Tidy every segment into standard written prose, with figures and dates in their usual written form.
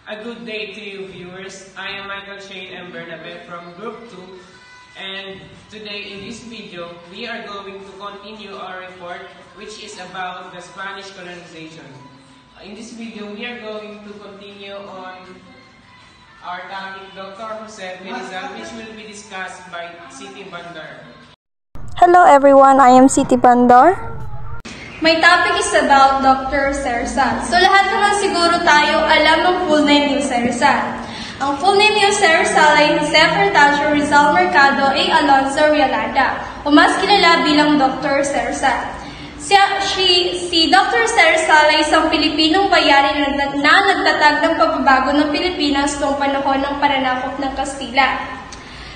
A good day to you viewers. I am Michael Shane M. Bernabe from Group 2, and today in this video we are going to continue our report, which is about the Spanish colonization. In this video we are going to continue on our topic, Dr. Jose Benizal, which will be discussed by Siti Bandar. Hello everyone, I am Siti Bandar. My topic is about Dr. Jose Rizal. So lahat naman siguro tayo alam ang full name ni Jose Rizal. Ang full name ni Jose Rizal ay Jose Fertacio Rizal Mercado A. Alonzo Realanda, o mas kilala bilang Dr. Jose Rizal. Si Dr. Jose Rizal ay isang Pilipinong bayani na nagtatag ng pagbabago ng Pilipinas noong panahon ng pananakop ng Kastila.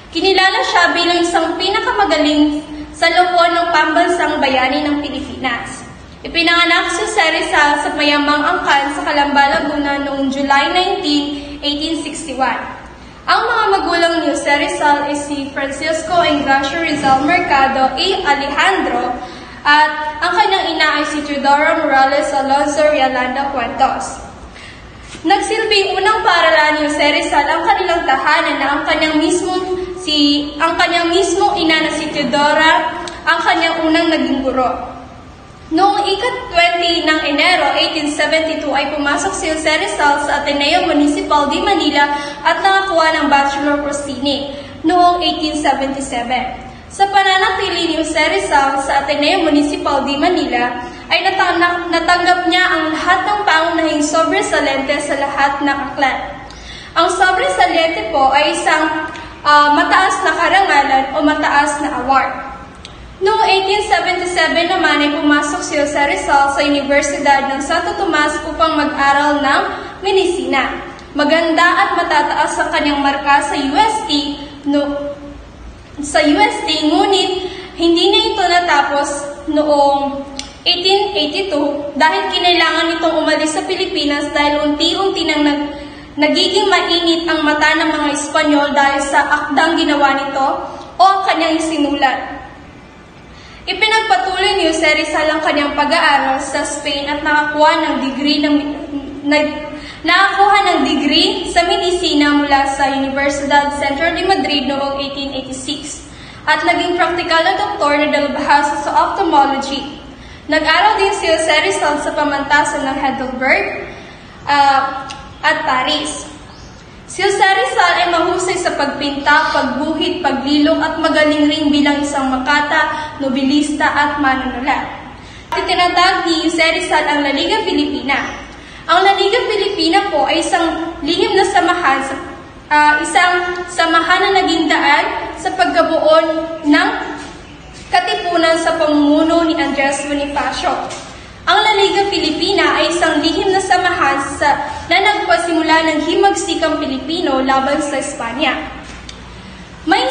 Kinilala siya bilang isang pinakamagaling sa loob ng pambansang bayani ng Pilipinas. Ipinanganak si Jose Rizal sa mayamang angkan sa Calamba, Laguna noong July 19, 1861. Ang mga magulang ni Jose Rizal ay si Francisco Engracio Rizal Mercado A. Alejandro at ang kanyang ina ay si Teodora Morales Alonzo Realanda Cuentos. Nagsilbing unang paaralan ni Jose Rizal ang kanilang tahanan na ang kanyang mismong ina na si Teodora ang kanyang unang naging guro. Noong ika-20 ng Enero 1872 ay pumasok si Jose Rizal sa Ateneo Municipal de Manila at nakakuha ng Bachelor Prossini noong 1877. Sa pananatili ni Jose Rizal sa Ateneo Municipal de Manila ay natanggap niya ang lahat ng pangunahing sobresalente sa lahat ng aklat. Ang sobresalente po ay isang mataas na karangalan o mataas na award. Noong 1877 naman ay pumasok si Jose Rizal sa Universidad ng Santo Tomas upang mag-aral ng medisina. Maganda at matataas ang kanyang marka sa UST, ngunit hindi na ito natapos noong 1882 dahil kinailangan nitong umalis sa Pilipinas dahil unti-unti nang nagiging mainit ang mata ng mga Espanyol dahil sa akdang ginawa nito o ang kanyang sinulat. Ipinagpatuloy ni Jose Rizal ang kanyang pag-aaral sa Spain at nakakuha ng degree sa medisina mula sa Universidad Central de Madrid noong 1886 at naging praktikal na doktor na dalubhasa sa ophthalmology. Nag-aral din si Jose Rizal sa pamantasan ng Heidelberg at Paris. Si Jose Rizal ay mahusay sa pagpinta, pagguhit, paglilong at magaling rin bilang isang makata, nobilista at manunulat. Itinatag ni Jose Rizal ang La Liga Filipina. Ang La Liga Filipina po ay isang lihim na samahan, isang samahan na naging daan sa pagkabuo ng katipunan sa pamumuno ni Andres Bonifacio. Ang La Liga Filipina ay isang lihim na samahan na nagpasimula ng himagsikang Pilipino laban sa Espanya. May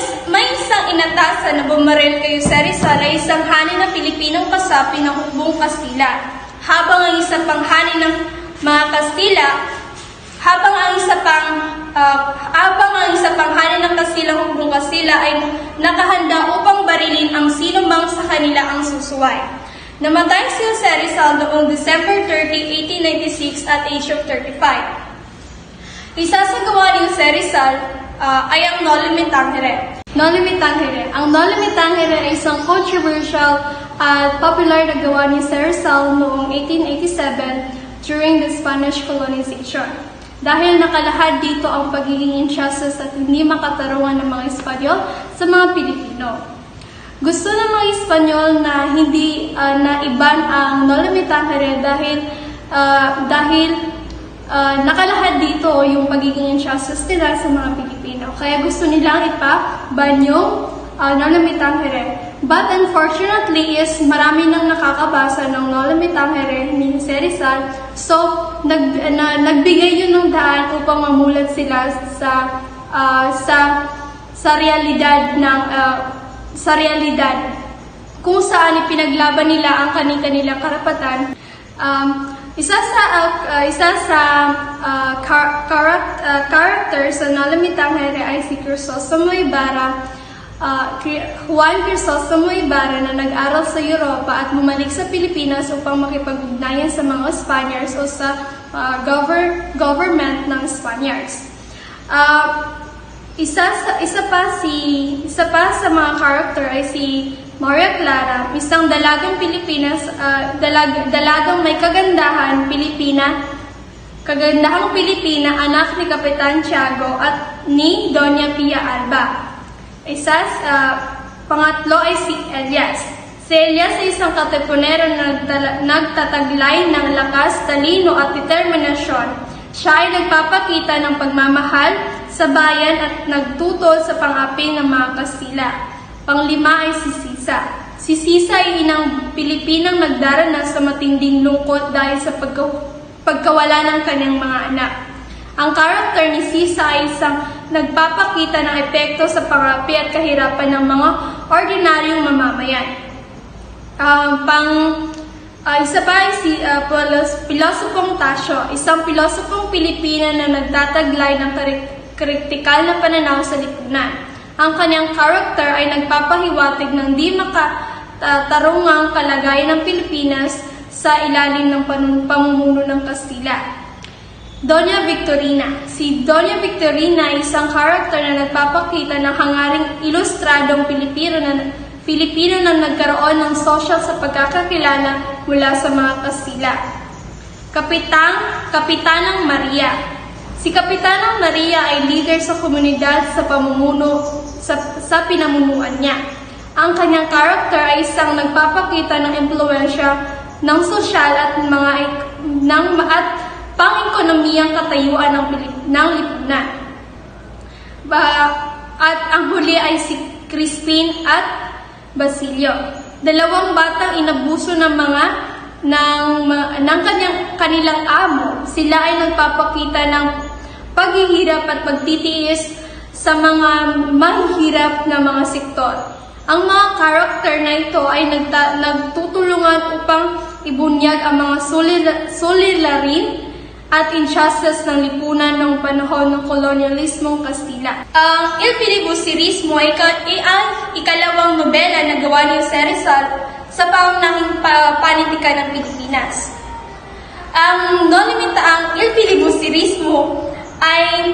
isang inatasan na bumaril kay Jose Rizal ay isang hanin ng Pilipinong kasapi ng hukbong Kastila, habang ang isa pang hanin ng mga Kastila, habang ang isa pang hanin ng Kastilang hukbong Kastila ay nakahanda upang barilin ang sino mang sa kanila ang susuway. Namatay si Jose Rizal noong December 30, 1896 at age of 35. Isa sa gawa ni Jose Rizal ay ang Noli Me Tangere. Noli Me Tangere. Ang Noli Me Tangere ay isang controversial at popular na gawa ni Jose Rizal noong 1887 during the Spanish colonization. Dahil nakalahad dito ang pagiging injustice at hindi makatarungan ng mga Espanyol sa mga Pilipino. Gusto ng mga Espanyol na hindi naiban ang Noli Me Tangere dahil nakalahad dito yung pagiging injustice nila sa mga Pilipino. Kaya gusto nilang ipa-ban yung Noli Me Tangere. But unfortunately marami nang nakakabasa ng Noli Me Tangere ni Jose Rizal. So, nagbigay yun ng daan upang mamulat sila sa realidad kung saan ipinaglaban nila ang kanilang karapatan. Isa sa character sa Noli Me Tangere ay si Crisostomo Ibarra, Juan Crisostomo Ibarra na nag-aral sa Europa at bumalik sa Pilipinas upang makipag-ugnayan sa mga Spaniards o sa government ng Spaniards. Isa pa sa mga character ay si Maria Clara, isang dalagang dalagang may kagandahang Pilipina, anak ni Kapitan Tiago at ni Doña Pia Alba. Pangatlo ay si Elias. Si Elias ay isang katipunero na nagtataglay ng lakas, talino at determinasyon. Siya ay nagpapakita ng pagmamahal sa bayan at nagtutol sa pang-api ng mga Kastila. Panglima ay si Sisa. Si Sisa ay inang Pilipinang nagdaranas sa matinding lungkot dahil sa pagkawala ng kanyang mga anak. Ang karakter ni Sisa ay isang nagpapakita ng epekto sa pang-api at kahirapan ng mga ordinaryong mamamayan. Isa pa ay si Pilosopong Tasio, isang pilosopong Pilipina na nagtataglay ng kritikal na pananaw sa lipunan. Ang kanyang karakter ay nagpapahiwatig ng di makatarungang kalagayan ng Pilipinas sa ilalim ng pamumuno ng Kastila. Doña Victorina. Si Doña Victorina ay isang karakter na nagpapakita ng hangaring ilustradong Pilipino na nagkaroon ng social sa pagkakakilala mula sa mga Kastila. Kapitanang Maria. Si Kapitanang Maria ay leader sa komunidad sa pinamumuan niya. Ang kanyang karakter ay isang nagpapakita ng impluwensya ng sosyal at pang-ekonomiyang katayuan ng lipunan. At ang huli ay si Crispin at Basilio, dalawang batang inabuso ng kanilang amo. Sila ay nagpapakita ng paghihirap at pagtitiis sa mga mahihirap na mga sektor. Ang mga karakter na ito ay nagtutulungan upang ibunyag ang mga suliranin at injustice ng lipunan ng panahon ng kolonyalismong Kastila. Ang Il Filibusterismo ay ikalawang nobela na gawa ni Jose Rizal sa pangunahing panitika ng Pilipinas. Ang Il Filibusterismo ay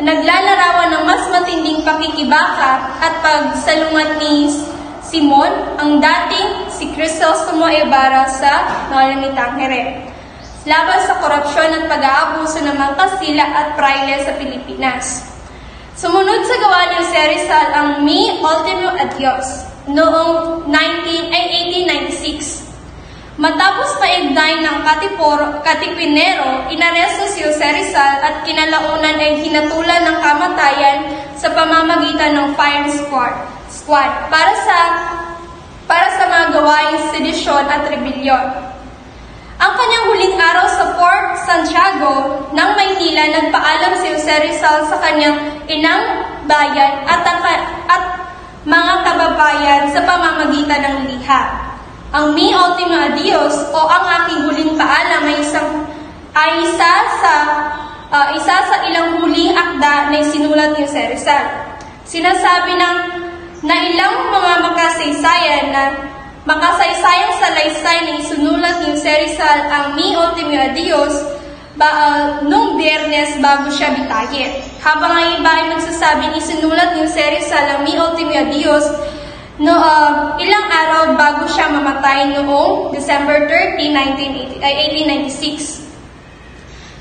naglalarawan ng mas matinding pakikibaka at pagsalungat ni Simon, ang dating si Crisostomo Ibarra sa Nolimitang Here, laban sa korupsyon at pag-aabuso ng mga Kastila at Fraile sa Pilipinas. Sumunod sa gawa ni Jose Rizal ang Mi Ultimo Adios noong 1896. Matapos maigday ng Katipinero, inaresto si Jose Rizal at kinalaunan ay hinatulan ng kamatayan sa pamamagitan ng firing squad para sa mga gawaing sedisyon at rebelyon. Ang kanyang huling araw sa Fort Santiago ng Maynila, nagpaalam si Jose Rizal sa kanyang inang bayan at mga kababayan sa pamamagitan ng liha. Ang Mi Ultimo Adios o ang aking huling paalam ay isa sa ilang huling akda na isinulat ni Jose Rizal. Sinasabi na ilang mga makasaysayang salaysay na isunulat ni Jose Rizal ang Mi Ultimo Adios noong Biyernes bago siya bitayin. Habang ang iba ay nagsasabing isinulat ni Jose Rizal ang Mi Ultimo Adios ilang araw bago siya mamatay noong December 30, 1896.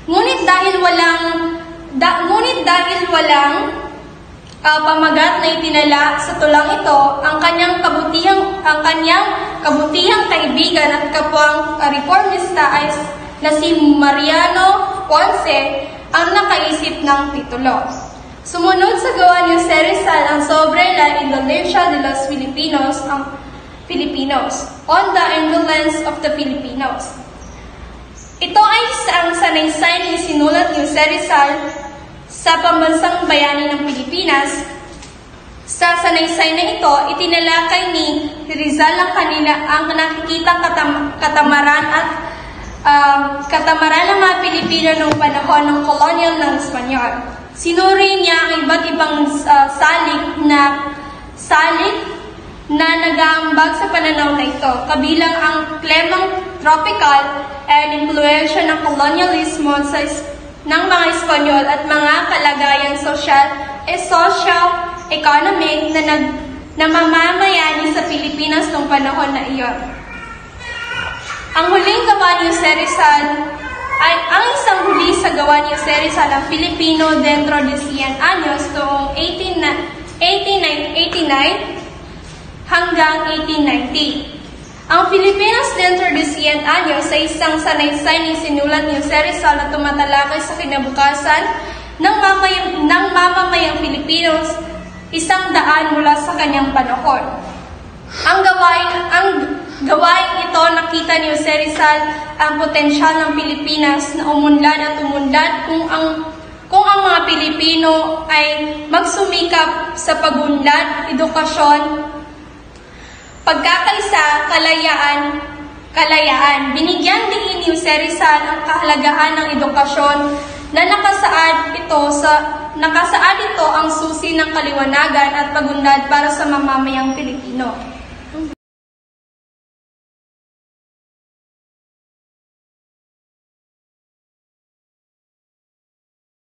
Ngunit dahil walang pamagat na itinala sa tulang ito, ang kanyang kabutihang kaibigan at kapwang reformista ay na si Mariano Ponce ang nakaisip ng titulo. Sumunod sa gawa ni Jose Rizal ang Sobre la Indolencia de los Filipinos, on the Indolence of the Filipinos. Ito ay ang sanaysay na isinulat ni Jose Rizal sa pambansang bayani ng Pilipinas. Sa sanaysay na ito, itinalakay ni Rizal ang nakikitang katamaran ng mga Pilipino noong panahon ng kolonyal ng Espanyol. Sinuri niya ang iba't ibang salik na nag-aambag sa pananaw na ito, kabilang ang tropical and impluensya ng kolonyalismo ng mga Espanyol at mga kalagayan social-economic na mamamayani sa Pilipinas noong panahon na iyon. Ang huling gawa ni Jose Rizal ay ang isang huli sa gawa ni Jose Rizal ang Filipino dentro de 100 Años noong 1889 hanggang 1890. Ang Filipinos dentro de 100 Años ay isang sanaysay ni sinulat ni Jose Rizal na tumatalakay sa kinabukasan ng mamamayang Filipinos 100 mula sa kanyang panahon. Ang gawain ito nakita ni Jose Rizal ang potensyal ng Pilipinas na umunlad at umunlad kung ang mga Pilipino ay magsumikap sa pagunlad, edukasyon, pagkakaisa, kalayaan. Binigyan din ni Jose Rizal ang kahalagahan ng edukasyon na nakasaad ito ang susi ng kaliwanagan at pagunlad para sa mamamayang Pilipino.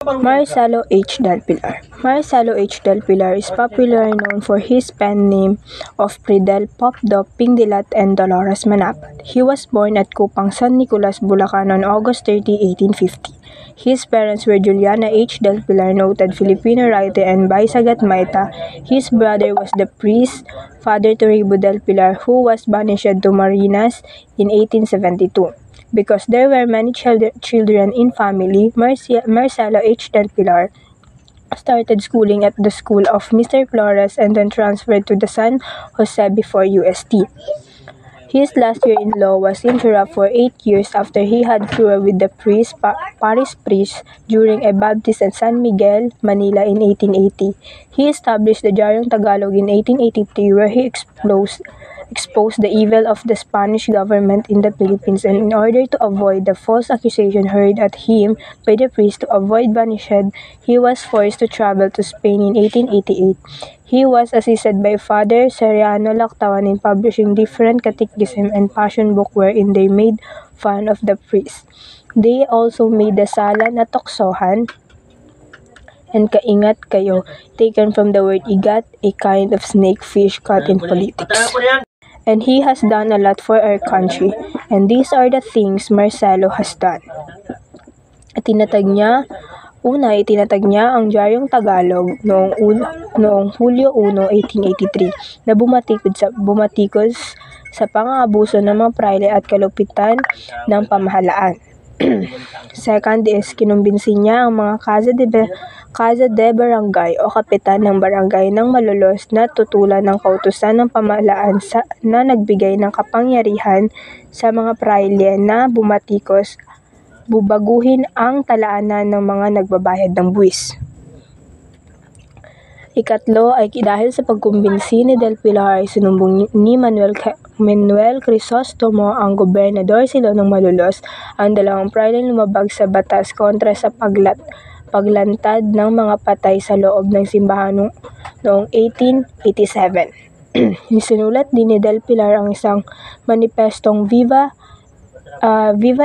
Marcelo H. Del Pilar. Marcelo H. Del Pilar is popularly known for his pen name of Fidel Popdo, Pingdilat, and Dolores Manapat. He was born at Kupang, San Nicolas, Bulacan on August 30, 1850. His parents were Juliana H. Del Pilar, noted Filipino writer, and Baisagat Maita. His brother was the priest, Father Toribio Del Pilar, who was banished to Marinas in 1872. Because there were many children in family, Marcelo H. Del Pilar started schooling at the school of Mr. Flores and then transferred to the San Jose before UST. His last year in law was interrupted for 8 years after he had quarreled with the parish priest during a baptism at San Miguel, Manila in 1880. He established the Diaryong Tagalog in 1883 where he exposed the evil of the Spanish government in the Philippines, and in order to avoid the false accusation heard at him by the priest to avoid banishment, he was forced to travel to Spain in 1888. He was assisted by Father Seriano Lactawan in publishing different catechism and passion book wherein they made fun of the priest. They also made the sala na toksohan and kaingat kayo, taken from the word igat, a kind of snake fish caught in politics. And he has done a lot for our country, and these are the things Marcelo has done. Itinatag niya ang Diaryong Tagalog noong Hulyo 1, 1883 na bumatikos sa pang-aabuso ng mga prayle at kalupitan ng pamahalaan. Second is, kinumbinsi niya ang mga Casa de Barangay o kapitan ng barangay ng Malolos na tutulan ng kautusan ng pamahalaan na nagbigay ng kapangyarihan sa mga prayle na bubaguhin ang talaanan ng mga nagbabayad ng buwis. Ikatlo ay dahil sa pagkumbinsi ni Del Pilar ay sinumbong ni Manuel Crisostomo ang gobernador silo ng Malolos ang dalawang prayle lumabag sa batas kontra sa paglantad ng mga patay sa loob ng simbahan noong 1887. Isinulat din ni Del Pilar ang isang manifestong Viva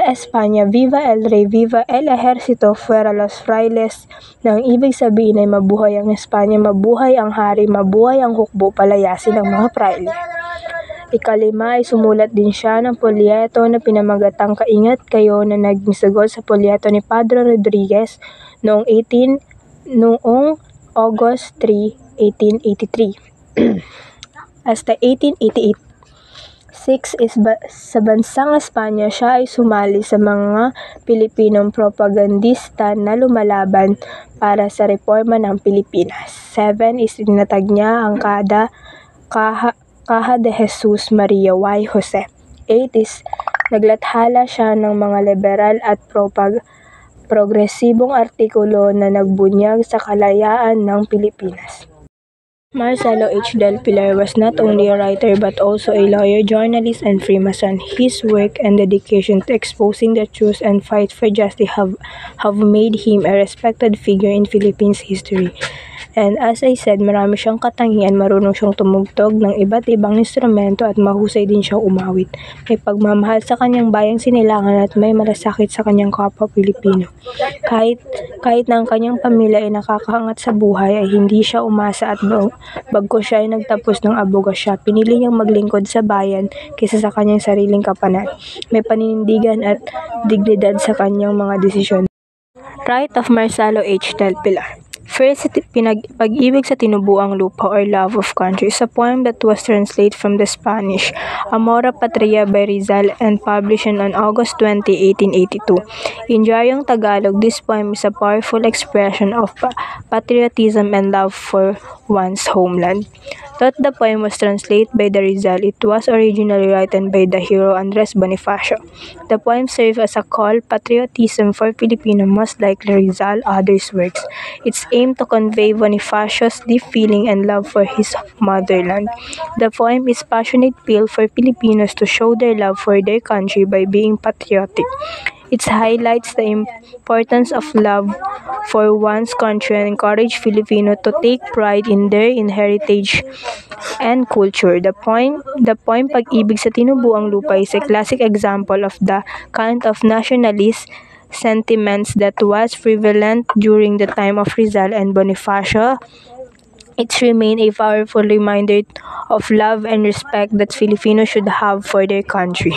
España, Viva el Rey, Viva el Ejército, fuera los frailes, na ang ibig sabihin ay mabuhay ang Espanya, mabuhay ang hari, mabuhay ang hukbo, palayasin ang mga praile. Ikalima ay sumulat din siya ng polyeto na pinamagatang Kaingat Kayo na naging sagot sa polyeto ni Padre Rodriguez noong August 3, 1883. Hasta 1888. 6 is sa bansang Espanya siya ay sumali sa mga Pilipinong propagandista na lumalaban para sa reforma ng Pilipinas. 7 is tinatag niya ang Caja de Jesus Maria Y. Jose. 8 is naglathala siya ng mga liberal at progresibong artikulo na nagbunyag sa kalayaan ng Pilipinas. Marcelo H. Del Pilar was not only a writer but also a lawyer, journalist, and Freemason. His work and dedication to exposing the truth and fight for justice have made him a respected figure in Philippines history. And as I said, marami siyang katangian, marunong siyang tumugtog ng iba't ibang instrumento at mahusay din siyang umawit. May pagmamahal sa kanyang bayang sinilangan at may malasakit sa kanyang kapwa Pilipino. Kahit na ang kanyang pamilya ay nakakaangat sa buhay, ay hindi siya umasa at bagkus siya ay nagtapos ng abogasya, pinili niyang maglingkod sa bayan kaysa sa kanyang sariling kapanan. May paninindigan at dignidad sa kanyang mga desisyon. Right of Marsalo H. Del Pilar. First, Pag-ibig sa Tinubuang Lupa or Love of Country is a poem that was translated from the Spanish Amor a Patria by Rizal and published on August 20, 1882. In Diaryong Tagalog, this poem is a powerful expression of patriotism and love for one's homeland. Though the poem was translated by the Rizal, it was originally written by the hero Andres Bonifacio. The poem served as a call patriotism for Filipino, most likely Rizal others' works. Its aim to convey Bonifacio's deep feeling and love for his motherland. The poem is passionate appeal for Filipinos to show their love for their country by being patriotic. It highlights the importance of love for one's country and encourage Filipino to take pride in their heritage and culture. The poem Pag-ibig sa Tinubuang Lupa is a classic example of the kind of nationalist sentiments that was prevalent during the time of Rizal and Bonifacio. It remains a powerful reminder of love and respect that Filipinos should have for their country.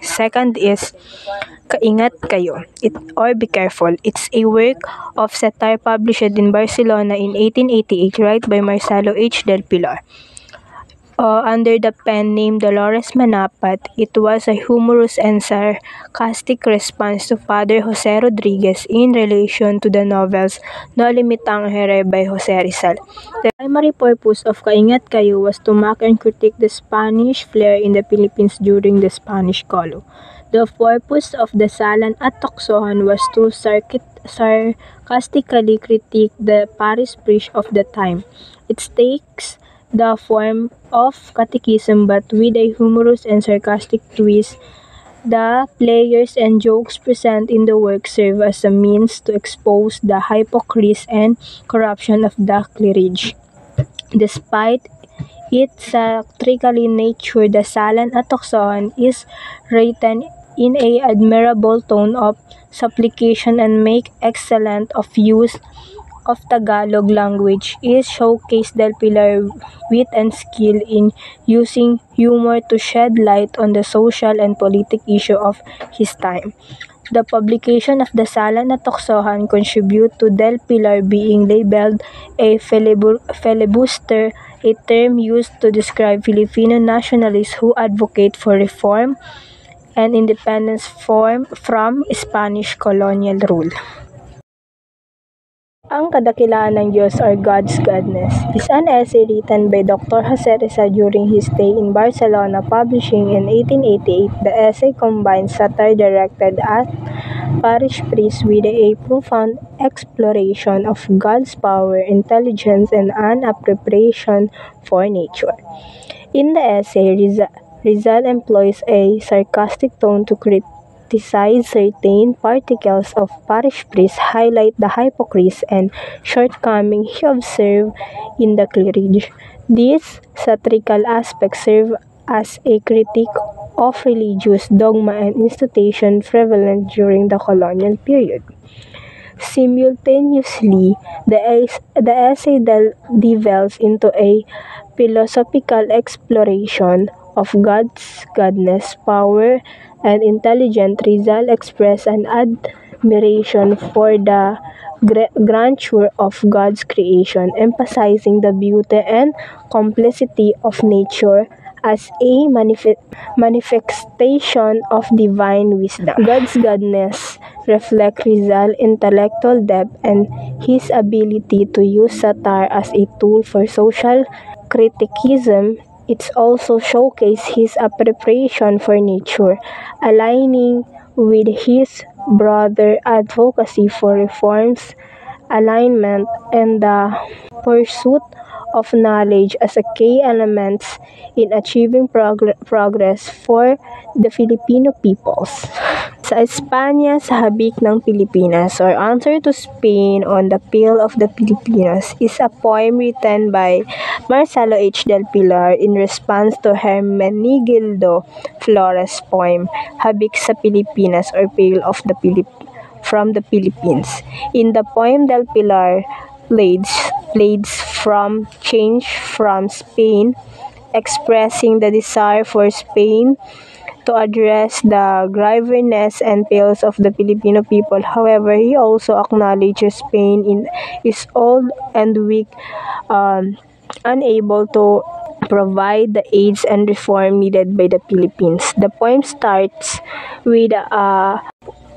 Second is Kaingat Kayo or Be Careful. It's a work of satire published in Barcelona in 1888, written by Marsalo H. Del Pilar. Under the pen name Dolores Manapat, it was a humorous and sarcastic response to Father Jose Rodriguez in relation to the novels No Limitang Here by Jose Rizal. The primary purpose of Kaingat Kayo was to mock and critique the Spanish flair in the Philippines during the Spanish colony. The purpose of the Salan at Tocsohan was to sarcastically critique the parish priest of the time. It takes the form of catechism but with a humorous and sarcastic twist. The players and jokes present in the work serve as a means to expose the hypocrisy and corruption of the clergy. Despite its satirical nature, the Salan at Tocsohan is written in an admirable tone of supplication and make excellent of use of Tagalog language. Is showcased Del Pilar wit and skill in using humor to shed light on the social and political issue of his time. The publication of the Salan at Tocsohan contribute to Del Pilar being labeled a filibuster, a term used to describe Filipino nationalists who advocate for reform and independence from Spanish colonial rule. Ang Kadakilaan ng Diyos or God's Goodness is an essay written by Dr. Jose Rizal during his stay in Barcelona, publishing in 1888. The essay combines satire directed at parish priests with a profound exploration of God's power, intelligence, and an appreciation for nature. In the essay, Rizal employs a sarcastic tone to criticize certain particles of parish priests, highlight the hypocrisy and shortcomings he observed in the clergy. These satirical aspects serve as a critique of religious dogma and institution prevalent during the colonial period. Simultaneously, the essay delves into a philosophical exploration of God's goodness, power, and intelligence. Rizal expressed an admiration for the grandeur of God's creation, emphasizing the beauty and complexity of nature as a manifestation of divine wisdom. God's goodness reflects Rizal's intellectual depth and his ability to use satire as a tool for social criticism. It also showcases his appreciation for nature, aligning with his broader advocacy for reforms, alignment, and the pursuit of knowledge as a key element in achieving progress for the Filipino peoples. Sa Espanya sa habik ng Pilipinas, or Answer to Spain on the Peel of the Filipinos, is a poem written by Marcelo H. del Pilar in response to Hermenegildo Flores' poem, Habik sa Pilipinas or Pale of the from the Philippines. In the poem, del Pilar pleads from change from Spain, expressing the desire for Spain to address the grievances and pails of the Filipino people. However, he also acknowledges Spain is old and weak, unable to provide the aids and reform needed by the Philippines. The poem starts with a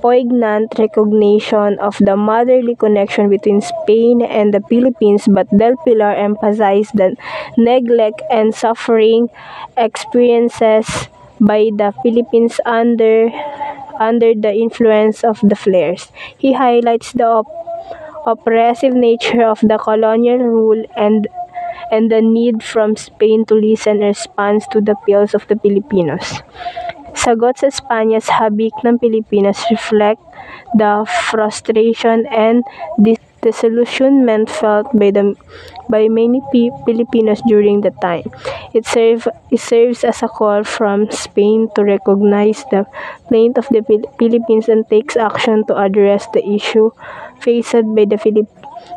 poignant recognition of the motherly connection between Spain and the Philippines, but Del Pilar emphasized the neglect and suffering experiences by the Philippines under the influence of the flares. He highlights the oppressive nature of the colonial rule and the need from Spain to listen and respond to the appeals of the Filipinos. Sagot sa Espanya sa habik ng Pilipinas reflect the frustration and disillusionment felt by many Filipinos during the time. It serves as a call from Spain to recognize the plight of the Philippines and takes action to address the issue faced by the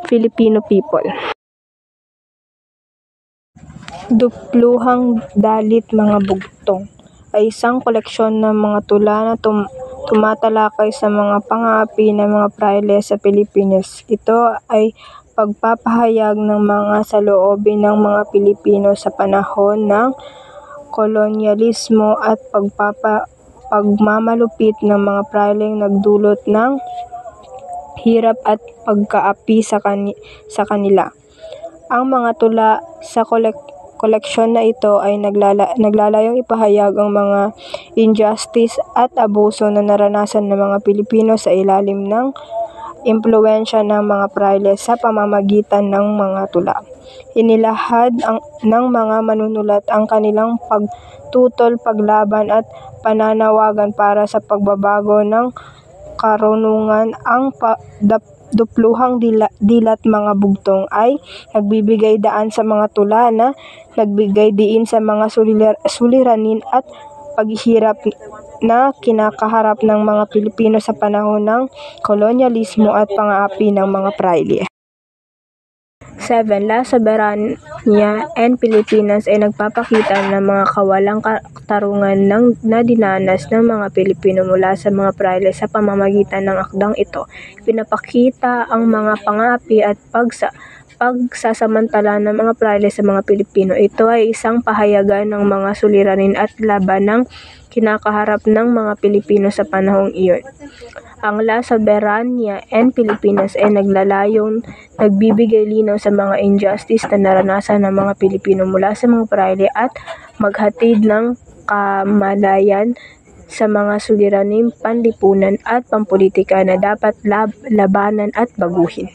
Filipino people. Dupluhang Dalit Mga Bugtong ay isang koleksyon ng mga tula na tumatalakay sa mga pang-aapi ng mga praile sa Pilipinas. Ito ay pagpapahayag ng mga saloobin ng mga Pilipino sa panahon ng kolonyalismo at pagmamalupit ng mga praileng nagdulot ng hirap at pagkaapi sa kanila. Ang mga tula sa koleksyon na ito ay naglalayong ipahayag ang mga injustice at abuso na naranasan ng mga Pilipino sa ilalim ng impluwensya ng mga praile sa pamamagitan ng mga tula. Inilahad ng mga manunulat ang kanilang pagtutol, paglaban at pananawagan para sa pagbabago ng karunungan. Ang Dupluhang Dilat Mga Bugtong ay nagbibigay daan sa mga tula na nagbigay diin sa mga suliranin at paghihirap na kinakaharap ng mga Pilipino sa panahon ng kolonyalismo at pang-aapi ng mga praile. 7. La Soberania and Pilipinas ay nagpapakita ng mga kawalang katarungan na dinanas ng mga Pilipino mula sa mga praile sa pamamagitan ng akdang ito. Pinapakita ang mga pang-aapi at pagsasamantala ng mga praile sa mga Pilipino. Ito ay isang pahayagan ng mga suliranin at laban ng kinakaharap ng mga Pilipino sa panahong iyon. Ang La Soberania and Pilipinas ay naglalayong nagbibigay linaw sa mga injustice na naranasan ng mga Pilipino mula sa mga praile at maghatid ng kamalayan sa mga suliraning panlipunan at pampolitika na dapat labanan at baguhin.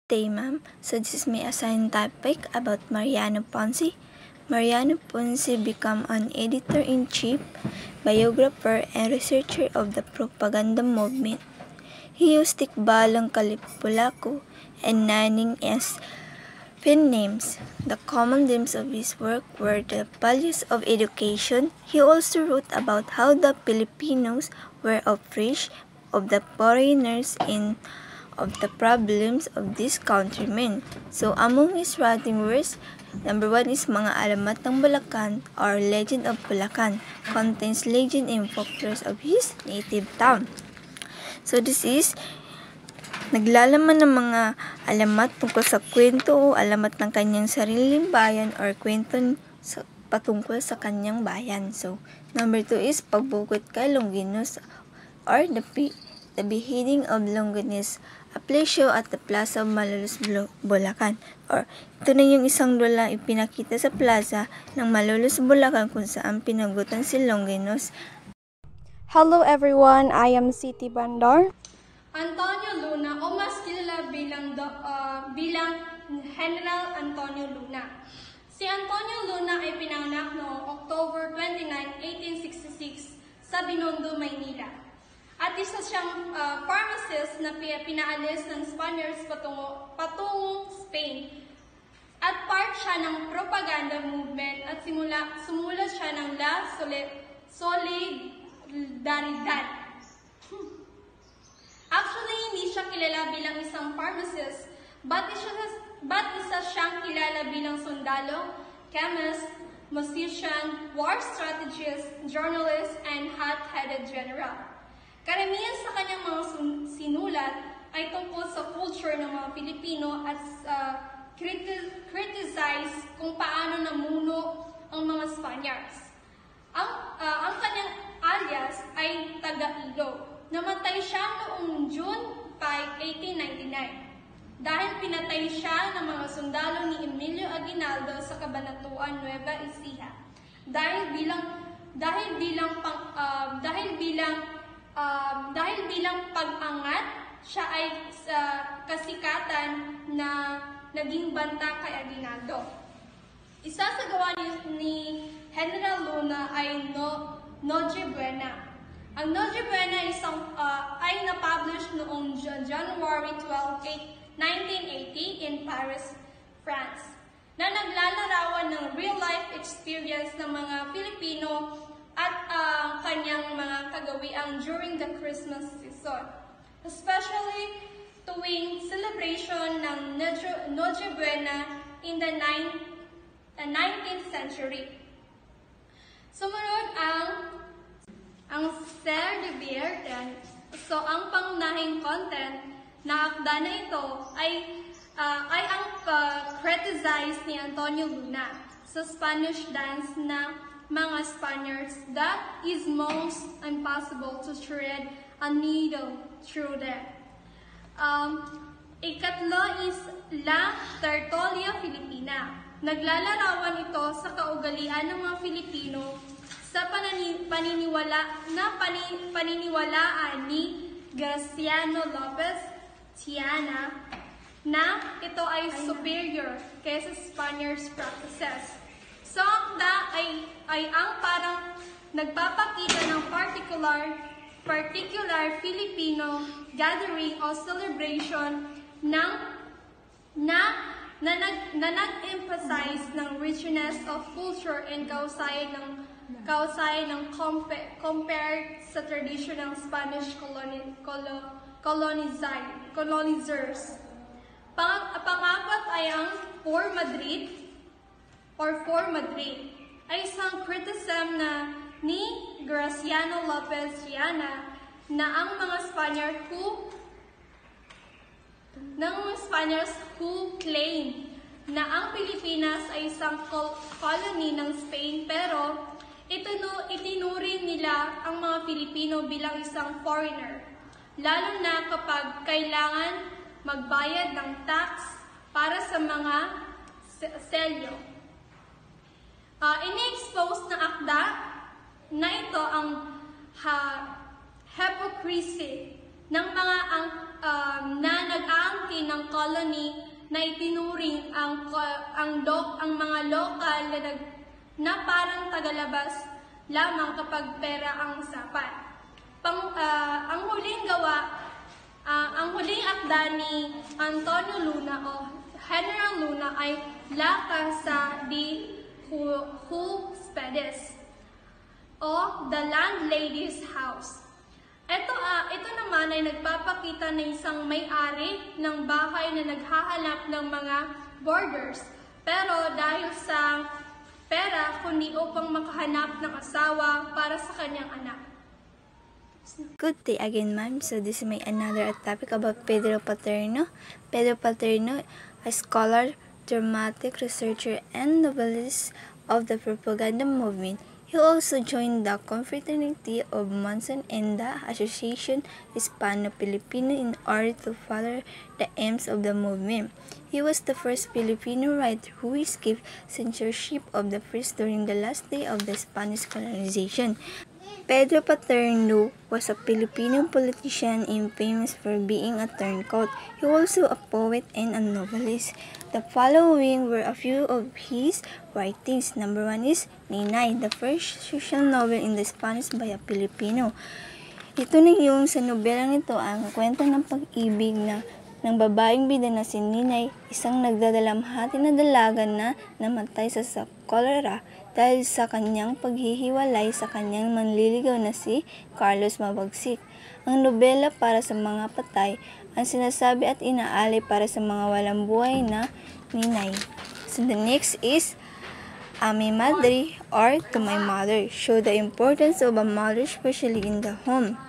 Day, ma'am. So this is my assigned topic about Mariano Ponce. Mariano Ponce became an editor-in-chief, biographer, and researcher of the propaganda movement. He used Tikbalang Kalipulaku and Naning as pen names. The common themes of his work were the values of education. He also wrote about how the Filipinos were afraid of the foreigners and of the problems of these countrymen. So among his writing works, number 1 is Mga Alamat ng Bulacan or Legend of Bulacan, contains legend and folklore of his native town. So this is naglalaman ng mga alamat tungkol sa kwento o alamat ng kanyang sariling bayan or kwento patungkol sa kanyang bayan. So number 2 is Pagbukod kay Longinos or the beheading of Longinos, a play show at the Plaza of Malolos, Bulacan. Or ito na yung isang dula ipinakita sa plaza ng Malolos, Bulacan kung saan pinagutan si Longinos. Hello everyone, I am Siti Bandar. Antonio Luna o mas kilala bilang General Antonio Luna. Si Antonio Luna ay pinanganak noong October 29, 1866 sa Binondo, Maynila. At isa siyang pharmacist na pinaalis ng Spaniards patungong Spain. At part siya ng propaganda movement at sumulat siya ng La Solidaridad. Actually, hindi siya kilala bilang isang pharmacist, but isa siyang kilala bilang sundalo, chemist, musician, war strategist, journalist, and hot-headed general. Karamihan sa kanyang mga sinulat ay tungkol sa culture ng mga Pilipino at criticize kung paano namuno ang mga Spaniards. Ang kanyang alias ay Taga-Ilog. Namatay siya noong June 5, 1899 dahil pinatay siya ng mga sundalo ni Emilio Aguinaldo sa Cabanatuan, Nueva Ecija. Dahil bilang pag-angat, siya ay kasikatan na naging banta kay Aguinaldo. Isa sa gawa ni General Luna ay Noche Buena. Ang Noche Buena ay na-publish noong January 12, 1980 in Paris, France, na naglalarawan ng real-life experience ng mga Pilipino at kanyang mga kagawian during the Christmas season, especially tuwing celebration ng Noche Buena in the 19th century. Sumunod ang Ser de Vierten. So, ang pangunahing content na akda na ito ay ang criticize ni Antonio Luna sa Spanish dance na mga Spaniards that is most impossible to thread a needle through them. Ikatlo is La Tertulia Filipina. Naglalarawan ito sa kaugalian ng mga Filipino sa paniniwalaan ni Graciano Lopez Tiana na ito ay superior kaysa Spaniards practices. So, akda ay ang parang nagpapakita ng particular Filipino gathering o celebration na nag-emphasize ng richness of culture and kausayan ng compared sa traditional Spanish colonizers. Pang-apat ay ang For Madrid ay isang criticism ni Graciano Lopez Tiana na ang mga Spaniards who claim na ang Pilipinas ay isang colony ng Spain, pero itinuring nila ang mga Pilipino bilang isang foreigner, lalo na kapag kailangan magbayad ng tax para sa mga selyo. Ini-expose ng akda na ito ang hypocrisy ng mga na nag-aangkin ng colony na itinuring ang mga lokal na parang tagalabas lamang kapag pera ang usapan. Ang huling akda ni Antonio Luna o General Luna ay La Casa de Huspedes o The Landlady's House. Ito naman ay nagpapakita ng isang may-ari ng bahay na naghahanap ng mga boarders, pero dahil sa pera, kundi upang makahanap ng asawa para sa kanyang anak. Good day again, ma'am. So this is another topic about Pedro Paterno. Pedro Paterno, a scholar, dramatic researcher, and novelist of the propaganda movement. He also joined the confraternity of Monson and the Association Hispano-Filipino in order to further the aims of the movement. He was the first Filipino writer who escaped censorship of the press during the last day of the Spanish colonization. Pedro Paterno was a Filipino politician and famous for being a turncoat. He was also a poet and a novelist. The following were a few of his writings. Number 1 is Ninay, the first social novel in the Spanish by a Filipino. Ito na yung sa nobelang ito ang kwento ng pag-ibig ng babaeng bida na si Ninay, isang nagdadalamhati na dalaga na namatay sa cholera dahil sa kanyang paghihiwalay sa kanyang manliligaw na si Carlos Mabagsik. Ang nobela para sa mga patay, ang sinasabi at inaalay para sa mga walang buhay na Ninay. So the next is A Mi Madre or To My Mother. Show the importance of a mother especially in the home.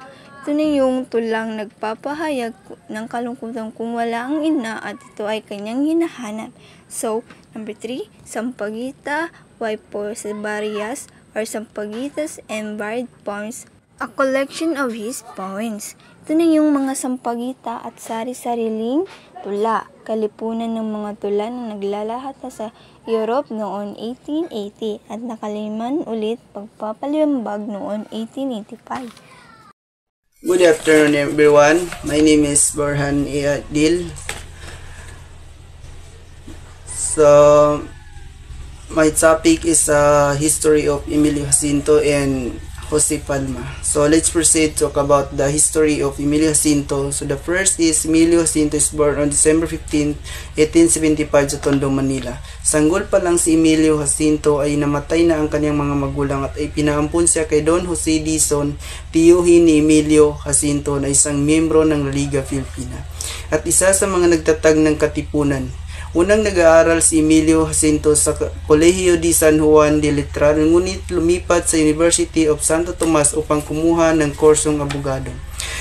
Ito na yung tulang nagpapahayag ng kalungkutan kung wala ang ina at ito ay kanyang hinahanap. So, number 3, Sampaguita y Posibarias or Sampaguitas and Bard Poems, a collection of his poems. Ito na yung mga sampagita at sari-sariling tula, kalipunan ng mga tula na naglalahata sa Europe noon 1880 at nakaliman ulit pagpapalimbag noon 1885. Good afternoon everyone. My name is Borhan Iadil. So, my topic is history of Emilio Jacinto and Jose Palma. So let's proceed to talk about the history of Emilio Jacinto. So the first is Emilio Jacinto is born on December 15, 1875 sa Tondo, Manila. Sanggol pa lang si Emilio Jacinto ay namatay na ang kanyang mga magulang at ay pinaampun siya kay Don Jose Dizon, tiyuhin ni Emilio Jacinto na isang miyembro ng La Liga Filipina at isa sa mga nagtatag ng Katipunan. Unang nag-aaral si Emilio Jacinto sa Kolehiyo di San Juan de Letran, ngunit lumipat sa University of Santo Tomas upang kumuha ng kursong abogado.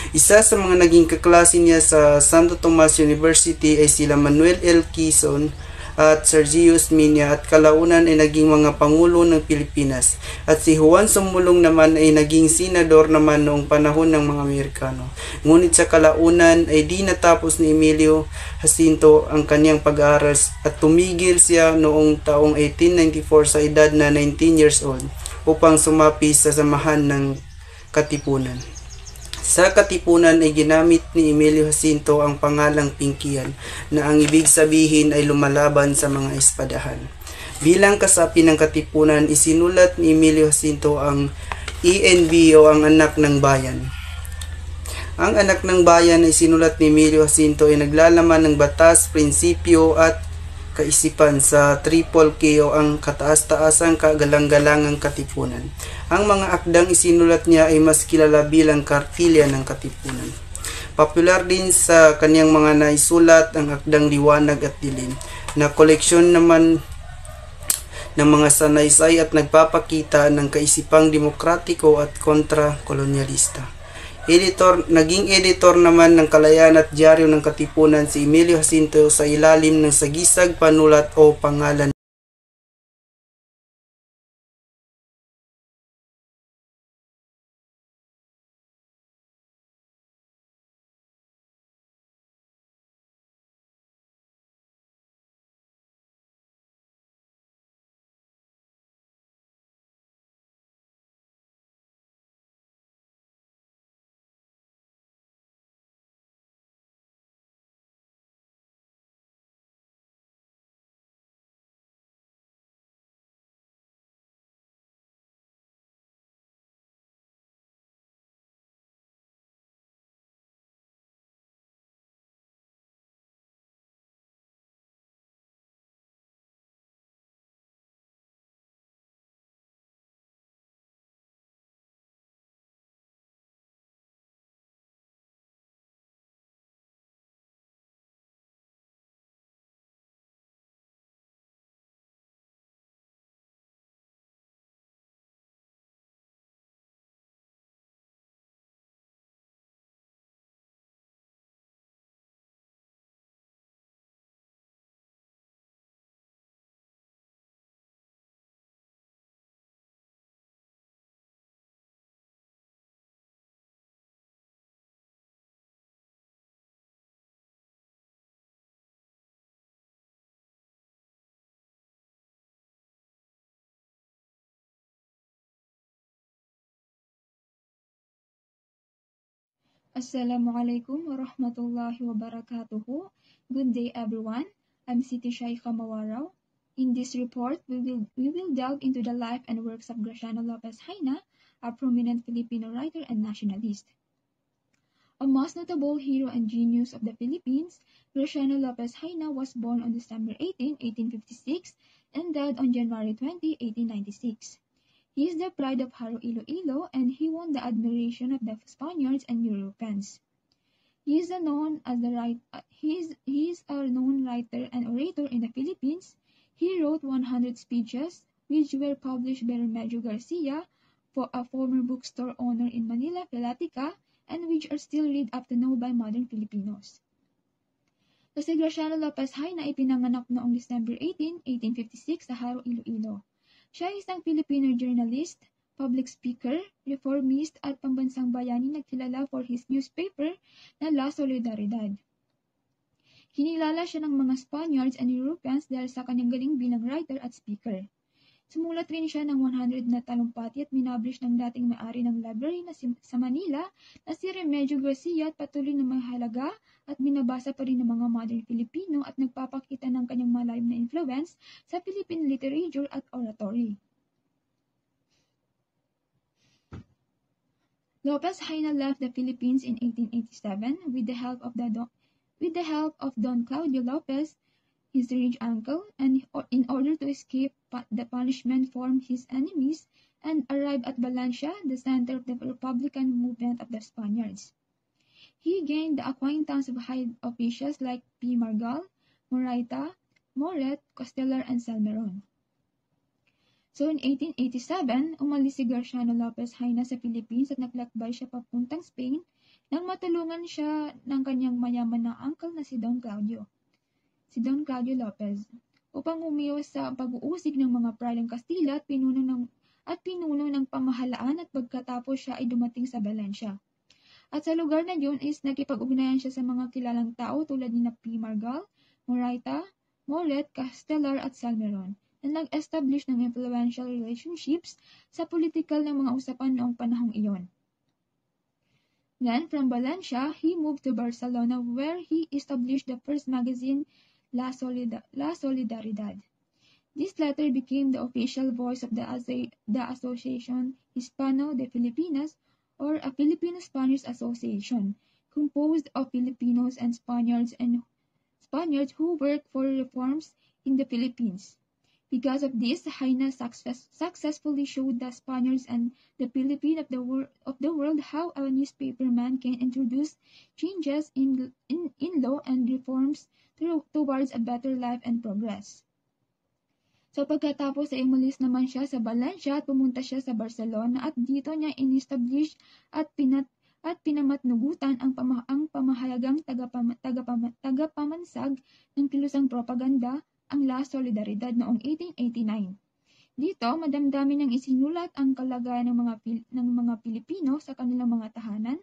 Isa sa mga naging kaklase niya sa Santo Tomas University ay sila Manuel L. Quezon at Sergius Minya at kalaunan ay naging mga pangulo ng Pilipinas. At si Juan Sumulong naman ay naging senador naman noong panahon ng mga Amerikano. Ngunit sa kalaunan ay di natapos ni Emilio Jacinto ang kanyang pag-aaral at tumigil siya noong taong 1894 sa edad na 19 years old upang sumapi sa samahan ng Katipunan. Sa Katipunan ay ginamit ni Emilio Jacinto ang pangalang Pingkian na ang ibig sabihin ay lumalaban sa mga espadahan. Bilang kasapi ng Katipunan, isinulat ni Emilio Jacinto ang ENB o ang Anak ng Bayan. Ang Anak ng Bayan ay sinulat ni Emilio Jacinto ay naglalaman ng batas, prinsipyo at kaisipan sa Triple K o ang kataas-taasang kagalang-galangang Katipunan. Ang mga akdang isinulat niya ay mas kilala bilang Kartilya ng Katipunan. Popular din sa kanyang mga naisulat ang Akdang Liwanag at Dilim, na koleksyon naman ng mga sanaysay at nagpapakita ng kaisipang demokratiko at kontra-kolonyalista. Naging editor naman ng Kalayan at Dyaryo ng Katipunan si Emilio Jacinto sa ilalim ng sagisag panulat o pangalan Assalamualaikum warahmatullahi wabarakatuh. Good day, everyone. I'm Siti Shaikha Mawarao. In this report, we will delve into the life and works of Graciano Lopez Haina, a prominent Filipino writer and nationalist. A most notable hero and genius of the Philippines, Graciano Lopez Haina was born on December 18, 1856, and died on January 20, 1896. He is the pride of Haro Iloilo, and he won the admiration of the Spaniards and Europeans. He is a known writer and orator in the Philippines. He wrote 100 speeches, which were published by Remigio Garcia, for a former bookstore owner in Manila, Filatica, and which are still read up to now by modern Filipinos. So si Graciano Lopez Haina ay pinanganak noong December 18, 1856 sa Haro, Iloilo. Siya ay isang Filipino journalist, public speaker, reformist at pambansang bayani nagkilala for his newspaper na La Solidaridad. Kinilala siya ng mga Spaniards and Europeans dahil sa kanyang galing bilang writer at speaker. Sumulat rin siya ng 100 na talumpati at minablish ng dating may-ari ng library sa Manila na si Remigio Garcia at patuloy na mahalaga at binabasa pa rin ng mga modern Filipino at nagpapakita ng kanyang malalim na influence sa Philippine literature at oratory. Lopez Haina left the Philippines in 1887 with the help of Don Claudio Lopez, his rich uncle, and in order to escape the punishment from his enemies, and arrived at Valencia, the center of the Republican movement of the Spaniards. He gained the acquaintance of high officials like P. Margal, Moraita, Moret, Costellar, and Salmeron. So in 1887, umalis si Graciano Lopez Haina sa Philippines at naglakbay siya papuntang Spain nang matulungan siya ng kanyang mayaman na uncle na si Don Claudio Lopez, upang umiwas sa pag-uusig ng mga pralang Kastila at pinuno ng pamahalaan at pagkatapos siya ay dumating sa Valencia. At sa lugar na yun is nakipag-ugnayan siya sa mga kilalang tao tulad ni P. Margal, Moraita, Moret, Castellar at Salmeron, na nag-establish ng influential relationships sa political ng mga usapan noong panahong iyon. Then, from Valencia, he moved to Barcelona where he established the first magazine, La Solidaridad. This latter became the official voice of the Association Hispano de Filipinas, or a Filipino-Spanish association, composed of Filipinos and Spaniards who work for reforms in the Philippines. Because of this, Haina successfully showed the Spaniards and the Philippines of the world how a newspaperman can introduce changes in law and reforms towards a better life and progress. So pagkatapos ay umalis naman siya sa Valencia at pumunta siya sa Barcelona at dito niya in-establish at pinamatnugutan ang pamahalagang tagapamansag ng kilusang propaganda, ang La Solidaridad noong 1889. Dito, madamdamin niyang isinulat ang kalagayan ng mga Pilipino sa kanilang mga tahanan.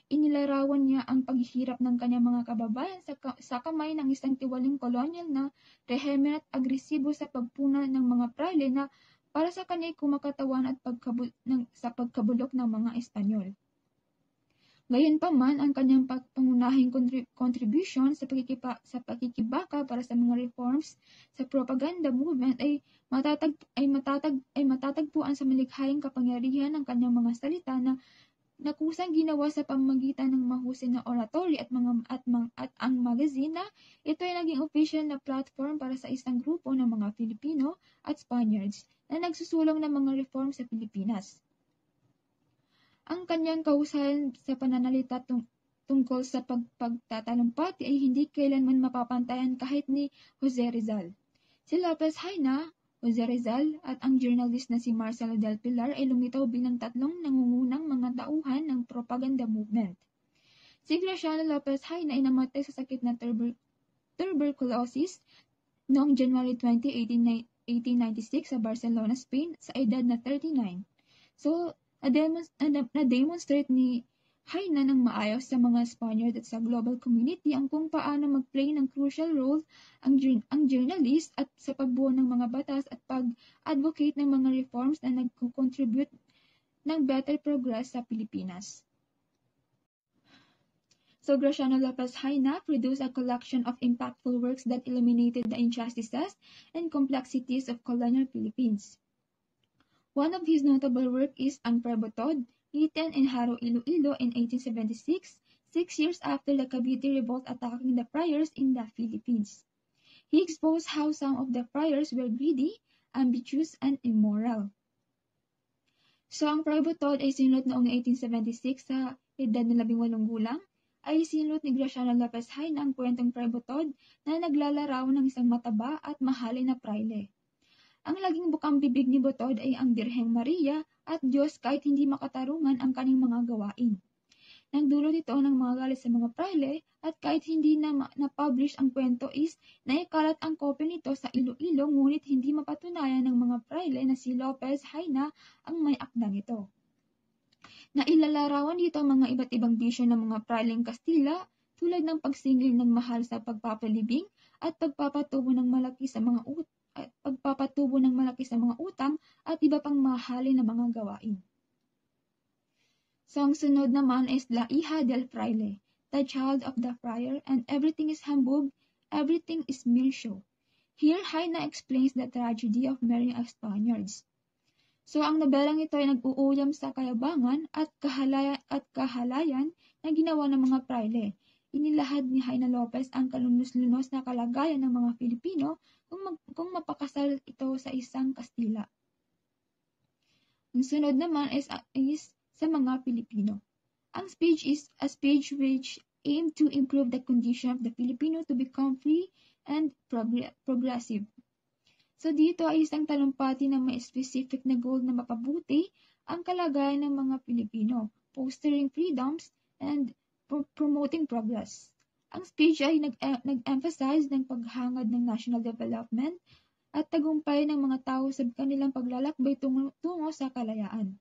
Inilarawan niya ang paghihirap ng kanyang mga kababayan sa kamay ng isang tiwaling kolonyal na rehimen at agresibo sa pagpuna ng mga praile na para sa kanya'y kumakatawan at sa pagkabulok ng mga Espanyol. Gayunpaman, ang kanyang pangunahing contribution sa pakikibaka para sa mga reforms sa propaganda movement ay matatagpuan sa malikhayang kapangyarihan ng kanyang mga salita na kusang ginawa sa pamamagitan ng mahusay na oratory at ang magazine na ito ay naging official na platform para sa isang grupo ng mga Filipino at Spaniards na nagsusulong ng mga reform sa Pilipinas. Ang kanyang kahusayan sa pananalita tungkol sa pagtatalumpati ay hindi kailanman mapapantayan kahit ni Jose Rizal. Si Lopez Haina, Jose Rizal at ang journalist na si Marcelo del Pilar ay lumitaw bilang tatlong nangungunang mga tauhan ng propaganda movement. Si Graciano Lopez Haina ay namatay sa sakit na tuberculosis noong January 20, 1896 sa Barcelona, Spain sa edad na 39. So, na-demonstrate ni Haina ng maayos sa mga Spaniard at sa global community ang kung paano mag-play ng crucial role ang journalist at sa pagbuo ng mga batas at pag-advocate ng mga reforms na nag-contribute ng better progress sa Pilipinas. So Graciano Lopez Haina produced a collection of impactful works that illuminated the injustices and complexities of colonial Philippines. One of his notable works is Ang Prebotod, written in Haro, Iloilo in 1876, 6 years after the Cavite Revolt attacking the friars in the Philippines. He exposed how some of the friars were greedy, ambitious, and immoral. So ang Prebotod ay sinulat noong 1876 sa edad na 18 gulang. Ay sinulat ni Graciano Lopez Haina ang kwentong Prebotod na naglalarawan ng isang mataba at mahalin na praile. Ang laging bukang bibig ni Botod ay ang Birheng Maria at Diyos kahit hindi makatarungan ang kanyang mga gawain. Nagdulot ito ng mga galit sa mga praile at kahit hindi na-publish ang kwento is naikalat ang kopya nito sa Iloilo ngunit hindi mapatunayan ng mga praile na si Lopez Haina ang may akdang ito. Nailalarawan dito ang mga iba't ibang bisyo ng mga praileng Kastila tulad ng pagsingil ng mahal sa pagpapalibing at pagpapatubo ng malaki sa mga utang at iba pang mahalin na mga gawain. So ang sunod naman is La Hija del Fraile, the child of the friar, and everything is humbug, everything is mere show. Here, Haina explains the tragedy of marrying a Spaniards. So ang nobelang ito ay nag-uuyam sa kayabangan at kahalayan na ginawa ng mga praile. Inilahad ni Haina Lopez ang kalunos-lunos na kalagayan ng mga Filipino kung mapakasal ito sa isang Kastila. Ang sunod naman is sa mga Pilipino. Ang speech is a speech which aimed to improve the condition of the Filipino to become free and progressive. So dito ay isang talumpati na may specific na goal na mapabuti ang kalagayan ng mga Pilipino, fostering freedoms and promoting progress. Ang speech ay nag-emphasize ng paghangad ng national development at tagumpay ng mga tao sa kanilang paglalakbay tungo sa kalayaan.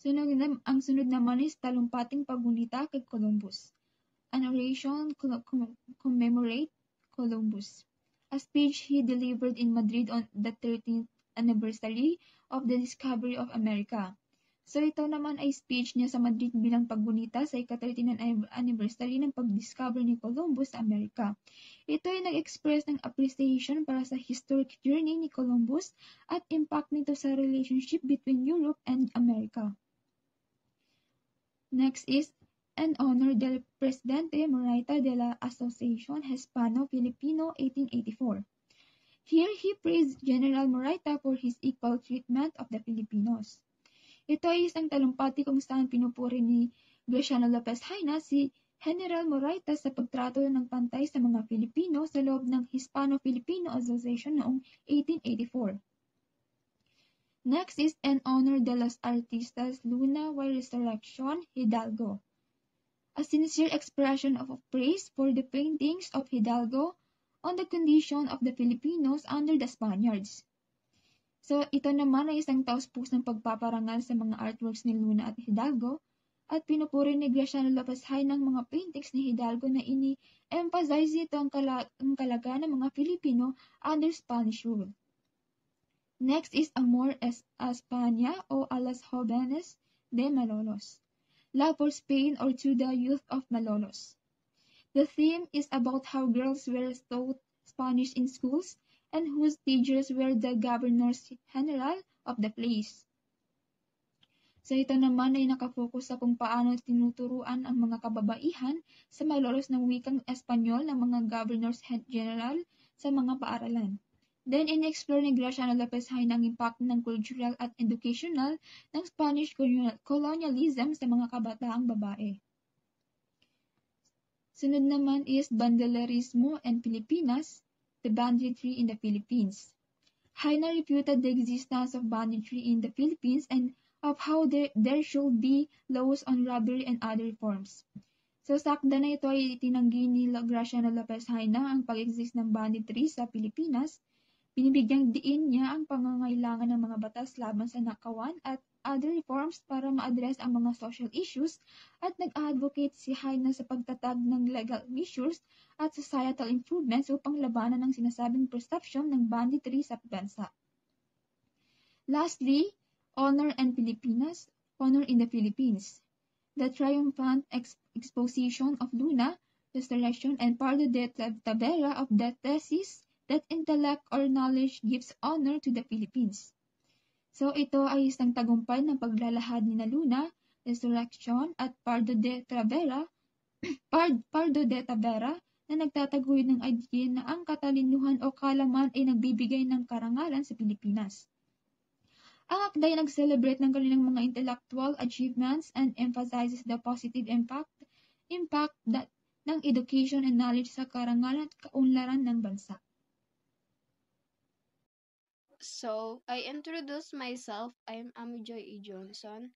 Ang sunod naman is talumpating paggunita kay Columbus. An oration commemorate Columbus. A speech he delivered in Madrid on the 13th anniversary of the discovery of America. So ito naman ay speech niya sa Madrid bilang paggunita sa ika-13th anniversary ng pag-discover ni Columbus sa Amerika. Ito ay nag-express ng appreciation para sa historic journey ni Columbus at impact nito sa relationship between Europe and America. Next is en honor del Presidente Moraita de la Asociación Hispano-Filipino 1884. Here he praised General Moraita for his equal treatment of the Filipinos. Ito ay isang talumpati kung saan pinupuri ni Graciano Lopez Haina si General Moraita sa pagtrato ng pantay sa mga Filipino sa loob ng Hispano-Filipino Association noong 1884. Next is en honor de los artistas Luna y Resurrección Hidalgo. A sincere expression of praise for the paintings of Hidalgo on the condition of the Filipinos under the Spaniards. So ito naman ay isang taus-pusong pagpaparangal sa mga artworks ni Luna at Hidalgo at pinupuri ni Graciano Lopez Haina ng mga paintings ni Hidalgo na ini-emphasize nito ang kalagayan ng mga Filipino under Spanish rule. Next is Amor a España o a las jóvenes de Malolos. Love for Spain or to the youth of Malolos. The theme is about how girls were taught Spanish in schools and whose teachers were the governors general of the place. So ito naman ay nakafocus sa kung paano tinuturuan ang mga kababaihan sa Malolos ng wikang Espanyol ng mga governors general sa mga paaralan. Then, in-explore ni Graciano Lopez Haina ang impact ng cultural at educational ng Spanish colonialism sa mga kabataang babae. Sunod naman is Bandolerismo and Pilipinas, the banditry in the Philippines. Haina refuted the existence of banditry in the Philippines and of how there should be laws on robbery and other forms. So sa akda na ito ay itinanggi ni Graciano Lopez Haina ang pag-exist ng banditry sa Pilipinas. Binibigyang diin niya ang pangangailangan ng mga batas laban sa nakawan at other reforms para ma-address ang mga social issues at nag-advocate si Haina sa pagtatag ng legal measures at societal improvements upang labanan ang sinasabing perception ng banditry sa bansa. Lastly, honor in the Philippines. the triumphant exposition of Luna, restoration, and Pardo de Tavera of the thesis that intellect or knowledge gives honor to the Philippines. So ito ay isang tagumpay ng paglalahad ni Luna, resurrection, at Pardo de Tavera na nagtataguyod ng idea na ang katalinuhan o kaalaman ay nagbibigay ng karangalan sa Pilipinas. Ang akda ay nag-celebrate ng kanilang mga intellectual achievements and emphasizes the positive impact ng education and knowledge sa karangalan at kaunlaran ng bansa. So, I introduce myself. I'm Amijoy E. Johnson,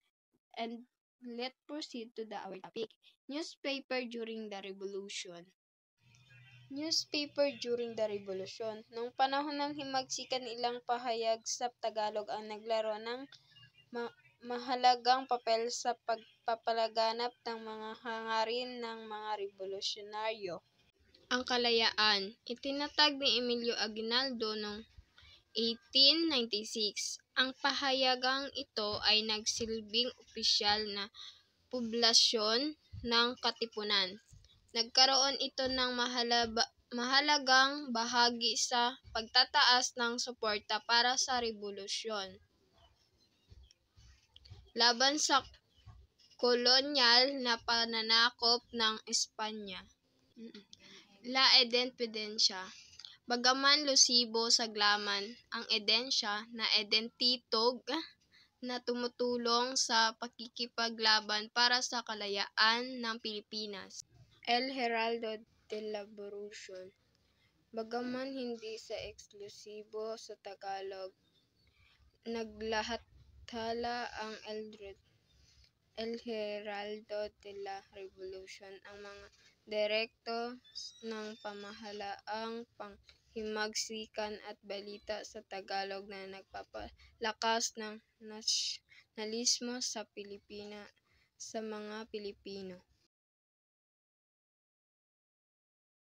and let's proceed to our topic. Newspaper during the Revolution. Newspaper during the Revolution. Noong panahon ng himagsikan, ilang pahayag sa Tagalog ang naglaro ng mahalagang papel sa pagpapalaganap ng mga hangarin ng mga revolusyonaryo. Ang kalayaan, itinatag ni Emilio Aguinaldo noong 1896. Ang pahayagang ito ay nagsilbing opisyal na poblasyon ng Katipunan. Nagkaroon ito ng mahalagang bahagi sa pagtataas ng suporta para sa revolusyon laban sa kolonyal na pananakop ng Espanya. La Independencia. Bagaman lusibo saglaman ang edensya na identitog na tumutulong sa pakikipaglaban para sa kalayaan ng Pilipinas. El Heraldo de la Revolution. Bagaman hindi sa eksklusibo sa Tagalog, naglahathala ang El Heraldo de la Revolution ang mga direkto ng pamahalaang panghimagsikan at balita sa Tagalog na nagpapalakas ng nasyonalismo sa mga Pilipino.